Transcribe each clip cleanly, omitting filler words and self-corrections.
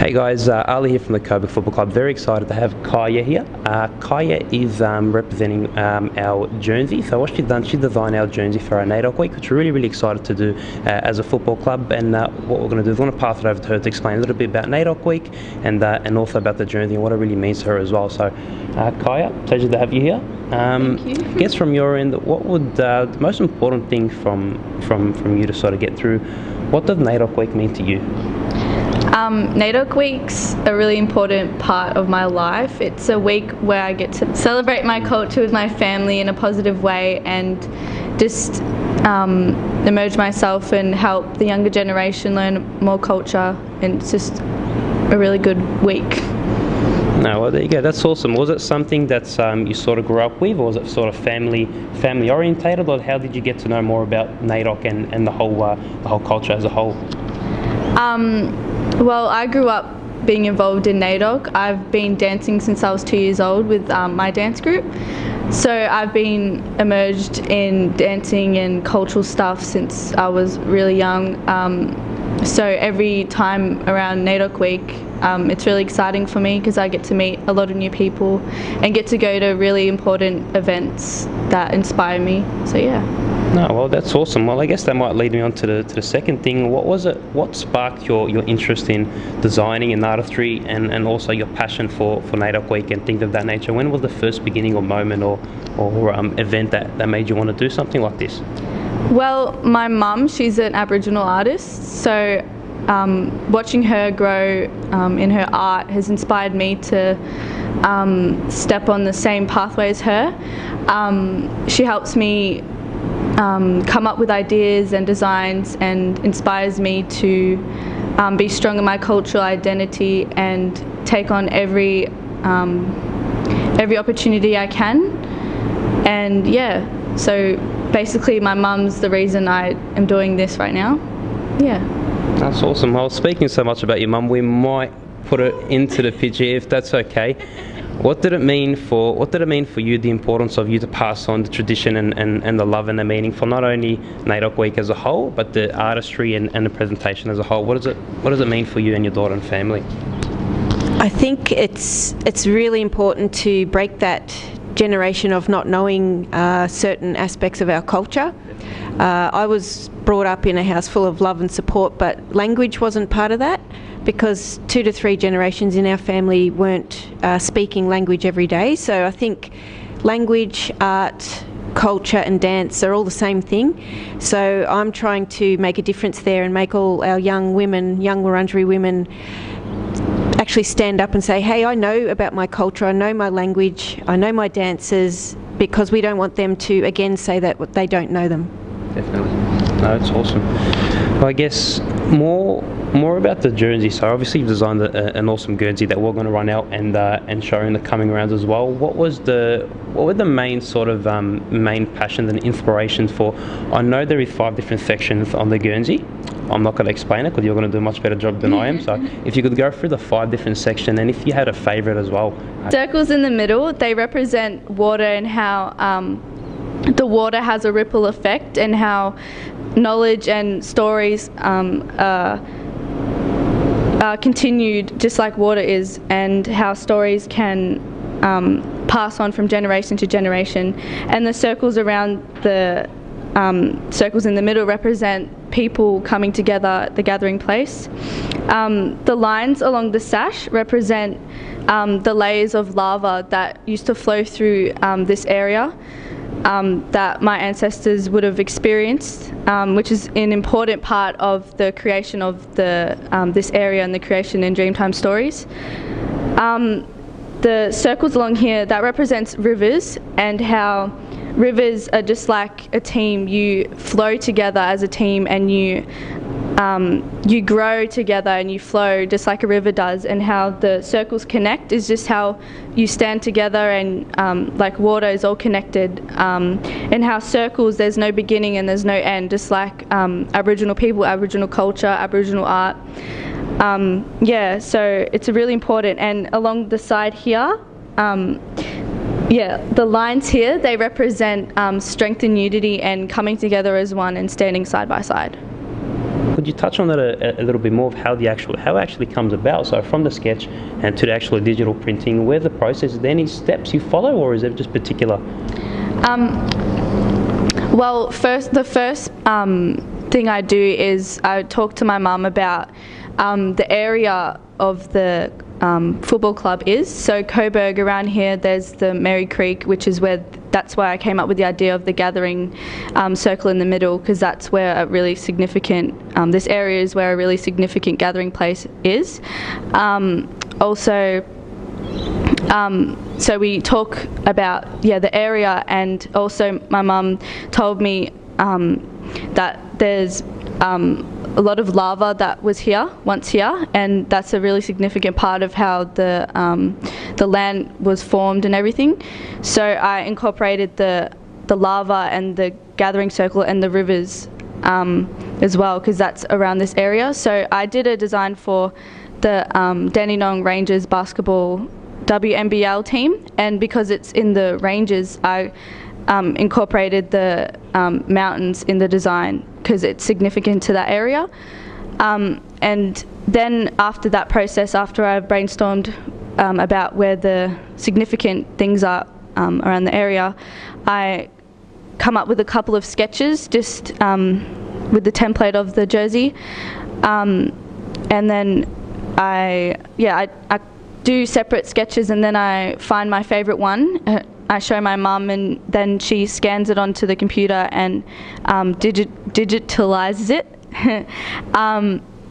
Hey guys, Ali here from the Coburg Football Club. Very excited to have Ky-ya here. Ky-ya is representing our Guernsey. So what she's done, she designed our Guernsey for our NAIDOC week, which we're really excited to do as a football club. And what we're going to do is we're going to pass it over to her to explain a little bit about NAIDOC week and also about the Guernsey and what it really means to her as well. So Ky-ya, pleasure to have you here. Thank you. I guess from your end, what would the most important thing from you to sort of get through? What does NAIDOC week mean to you? NAIDOC Week's a really important part of my life. It's a week where I get to celebrate my culture with my family in a positive way and just immerse myself and help the younger generation learn more culture, and it's just a really good week. No, well, there you go. That's awesome. Was it something that you sort of grew up with, or was it sort of family orientated, or how did you get to know more about NAIDOC and the whole culture as a whole? Well, I grew up being involved in NAIDOC. I've been dancing since I was 2 years old with my dance group. So I've been immersed in dancing and cultural stuff since I was really young. So every time around NAIDOC week, it's really exciting for me because I get to meet a lot of new people and get to go to really important events that inspire me. So yeah. No, well, that's awesome. Well, I guess that might lead me on to the second thing. What was it? What sparked your interest in designing and artistry, and also your passion for NAIDOC week and things of that nature? When was the first beginning or moment or event that made you want to do something like this? Well, my mum, she's an Aboriginal artist, so watching her grow in her art has inspired me to step on the same pathway as her. She helps me come up with ideas and designs and inspires me to be strong in my cultural identity and take on every opportunity I can. And yeah, so basically my mum's the reason I am doing this right now. Yeah. That's awesome. Well, speaking so much about your mum, we might put it into the picture if that's okay. What did it mean for you, the importance of you to pass on the tradition and the love and the meaning for not only NAIDOC week as a whole, but the artistry and the presentation as a whole? What does it mean for you and your daughter and family? I think it's really important to break that generation of not knowing certain aspects of our culture. I was brought up in a house full of love and support, but language wasn't part of that, because 2 to 3 generations in our family weren't speaking language every day. So I think language, art, culture and dance are all the same thing. So I'm trying to make a difference there and make all our young Wurundjeri women actually stand up and say, hey, I know about my culture, I know my language, I know my dances, because we don't want them to again say that they don't know them. Definitely. No, it's awesome. Well, I guess more about the Guernsey. So obviously you've designed an awesome Guernsey that we're going to run out and show in the coming rounds as well. What were the main sort of main passions and inspirations for? I know there is 5 different sections on the Guernsey. I'm not going to explain it because you're going to do a much better job than I am. So if you could go through the 5 different sections, and if you had a favourite as well. Circles in the middle, they represent water and how the water has a ripple effect, and how knowledge and stories are continued just like water is, and how stories can pass on from generation to generation. And the circles around the circles in the middle represent people coming together, the gathering place. The lines along the sash represent the layers of lava that used to flow through this area that my ancestors would have experienced, which is an important part of the creation of this area and the creation in Dreamtime stories. The circles along here, that represents rivers, and how rivers are just like a team. You flow together as a team, and you grow together and you flow just like a river does. And how the circles connect is just how you stand together, and like water is all connected. And how circles, there's no beginning and there's no end, just like Aboriginal people, Aboriginal culture, Aboriginal art. Yeah, so it's really important. And along the side here, the lines here, they represent strength and unity and coming together as one and standing side by side. could you touch on that a little bit more of how it actually comes about? So from the sketch and to the actual digital printing, where the process, is there any steps you follow, or is it just particular? Well, the first thing I do is I talk to my mum about the area of the football club is. So Coburg, around here, there's the Merry Creek, which is that's why I came up with the idea of the gathering circle in the middle, because that's where a really significant, this area is where a really significant gathering place is. So we talk about the area, and also my mum told me that there's a lot of lava that was once here, and that's a really significant part of how the land was formed and everything. So I incorporated the lava and the gathering circle and the rivers as well, because that's around this area. So I did a design for the Dandenong Rangers basketball WNBL team, and because it's in the Ranges, I incorporated the mountains in the design because it's significant to that area. And then after that process, after I've brainstormed about where the significant things are around the area, I come up with a couple of sketches just with the template of the jersey, and then I do separate sketches, and then I find my favourite one. I show my mum, and then she scans it onto the computer and digitalizes it.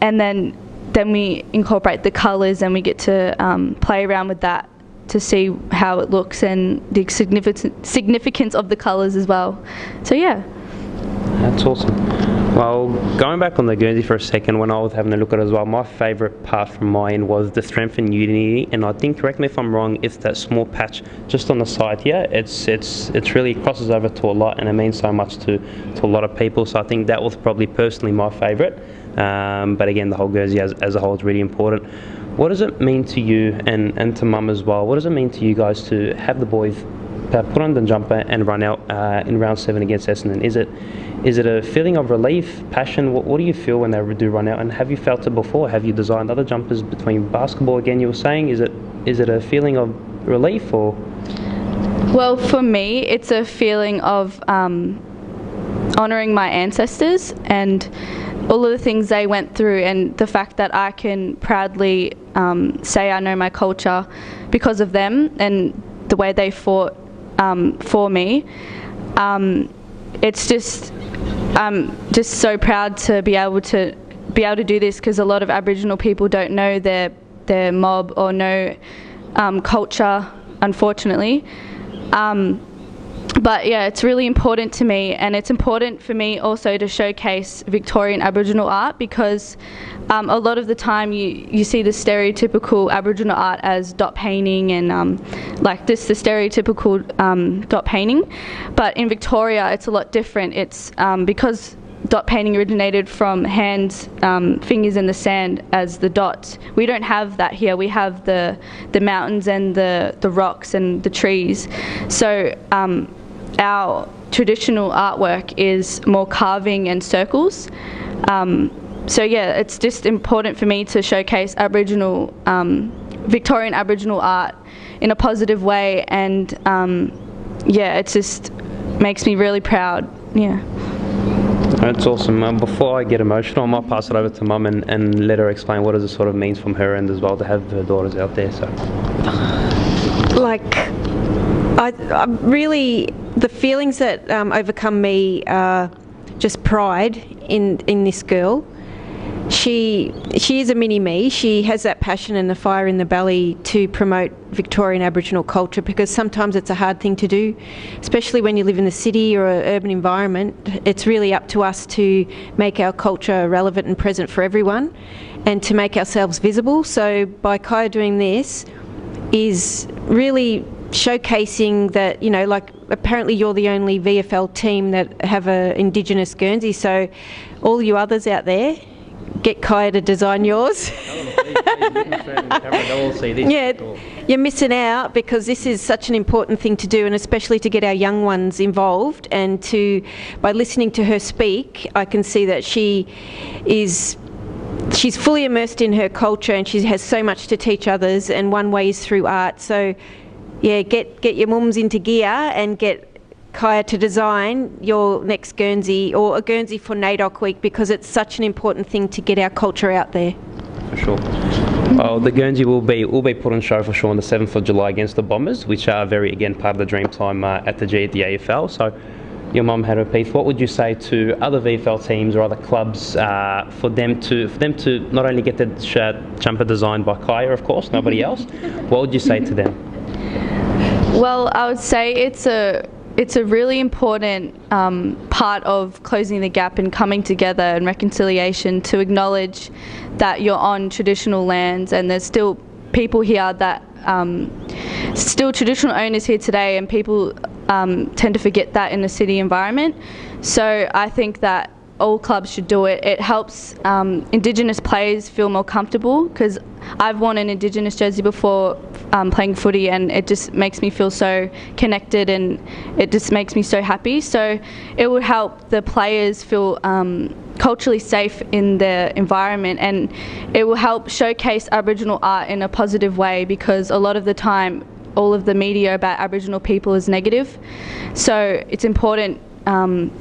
And then we incorporate the colours, and we get to play around with that to see how it looks and the significance of the colours as well. So yeah. That's awesome. Well, going back on the Guernsey for a second, when I was having a look at it as well, my favourite part from my end was the strength and unity, and I think, correct me if I'm wrong, it's that small patch just on the side here. It's really crosses over to a lot, and it means so much to a lot of people. So I think that was probably personally my favourite. But again, the whole Guernsey as a whole is really important. What does it mean to you and to Mum as well? What does it mean to you guys to have the boys put on the jumper and run out in round 7 against Essendon? Is it a feeling of relief, passion? What do you feel when they do run out? And have you felt it before? Have you designed other jumpers between basketball? Again, you were saying, is it a feeling of relief, or? Well, for me, it's a feeling of honouring my ancestors and all of the things they went through, and the fact that I can proudly say I know my culture because of them and the way they fought for me. It's just, I'm just so proud to be able to do this, because a lot of Aboriginal people don't know their mob or know culture, unfortunately. But yeah, it's really important to me, and it's important for me also to showcase Victorian Aboriginal art, because a lot of the time you see the stereotypical Aboriginal art as dot painting and the stereotypical dot painting. But in Victoria, it's a lot different. It's because dot painting originated from hands, fingers in the sand as the dots. We don't have that here. We have the mountains and the rocks and the trees. So our traditional artwork is more carving and circles. So yeah, it's just important for me to showcase Aboriginal, Victorian Aboriginal art in a positive way, and it just makes me really proud. Yeah. That's awesome. Before I get emotional, I might pass it over to Mum and let her explain what it sort of means from her end as well to have her daughters out there. So, I really, the feelings that overcome me are just pride in this girl. She is a mini me. She has that passion and the fire in the belly to promote Victorian Aboriginal culture, because sometimes it's a hard thing to do, especially when you live in the city or an urban environment. It's really up to us to make our culture relevant and present for everyone, and to make ourselves visible. So by Ky-ya doing this is really showcasing that, apparently you're the only VFL team that have a Indigenous Guernsey, so all you others out there, get Ky-ya to design yours. Yeah, you're missing out because this is such an important thing to do, and especially to get our young ones involved. And by listening to her speak, I can see that she's fully immersed in her culture, and she has so much to teach others, and one way is through art. So yeah, get your mums into gear and get Ky-ya to design your next Guernsey, or a Guernsey for NAIDOC week, because it's such an important thing to get our culture out there. For sure. Well, the Guernsey will be put on show for sure on the 7th of July against the Bombers, which are again part of the dream time at the AFL. So your mum had a piece. What would you say to other VFL teams or other clubs for them to not only get the jumper designed by Ky-ya, of course, nobody else? What would you say to them? Well, I would say it's a really important part of closing the gap and coming together and reconciliation, to acknowledge that you're on traditional lands and there's still people here that still traditional owners here today, and people tend to forget that in the city environment. So I think that all clubs should do it. It helps Indigenous players feel more comfortable, because I've worn an Indigenous jersey before playing footy, and it just makes me feel so connected, and it just makes me so happy. So it would help the players feel culturally safe in their environment, and it will help showcase Aboriginal art in a positive way, because a lot of the time all of the media about Aboriginal people is negative. So it's important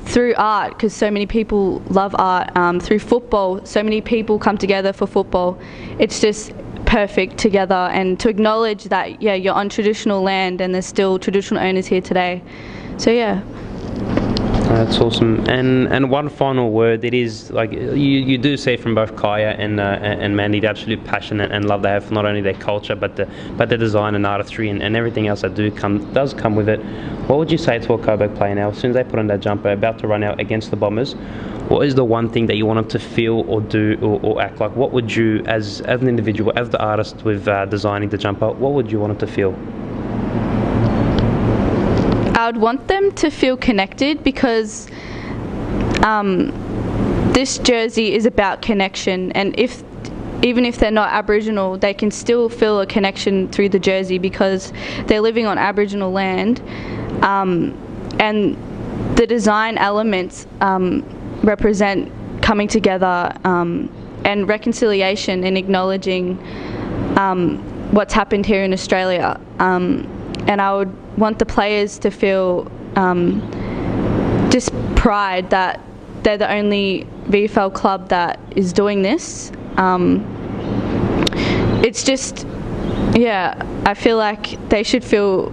through art, because so many people love art, through football, so many people come together for football. It's just perfect together, and to acknowledge that, yeah, you're on traditional land and there's still traditional owners here today. So yeah. That's awesome. And one final word, it is like you do see from both Ky-ya and Mandy the absolute passion and love they have for not only their culture but the design and artistry and everything else that does come with it. What would you say to a Coburg player now, as soon as they put on that jumper, about to run out against the Bombers? What is the one thing that you want them to feel or do or act like? What would you, as an individual, as the artist with designing the jumper, what would you want them to feel? I would want them to feel connected, because this jersey is about connection, and even if they're not Aboriginal, they can still feel a connection through the jersey, because they're living on Aboriginal land, and the design elements represent coming together and reconciliation, and acknowledging what's happened here in Australia. And I would want the players to feel just pride that they're the only VFL club that is doing this. It's just, yeah, I feel like they should feel,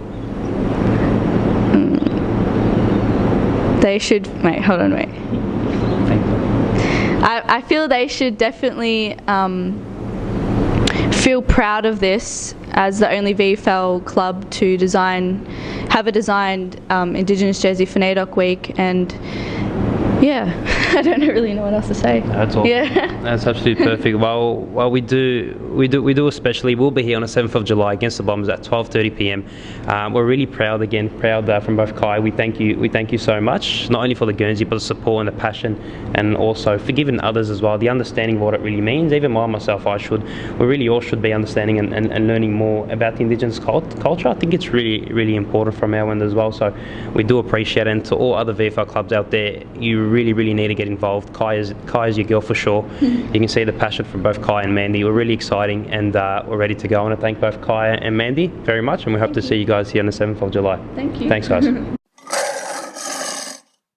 wait, hold on, wait. I feel they should definitely feel proud of this as the only VFL club to have a designed Indigenous jersey for NAIDOC week, and yeah, I don't really know what else to say. That's all. Yeah, that's absolutely perfect. Well, we do especially. We'll be here on the 7th of July against the Bombers at 12:30 p.m. We're really proud from both Ky. We thank you so much, not only for the Guernsey but the support and the passion, and also for giving others as well the understanding of what it really means. Even myself, we really all should be understanding and learning more about the Indigenous culture. I think it's really, really important from our end as well. So we do appreciate it, and to all other VFL clubs out there, you really, really need to get involved. Ky-ya's your girl for sure. You can see the passion from both Ky-ya and Mandy. We're really exciting, and we're ready to go. I want to thank both Ky-ya and Mandy very much, and we hope to see you guys here on the 7th of July. Thank you. Thanks, guys.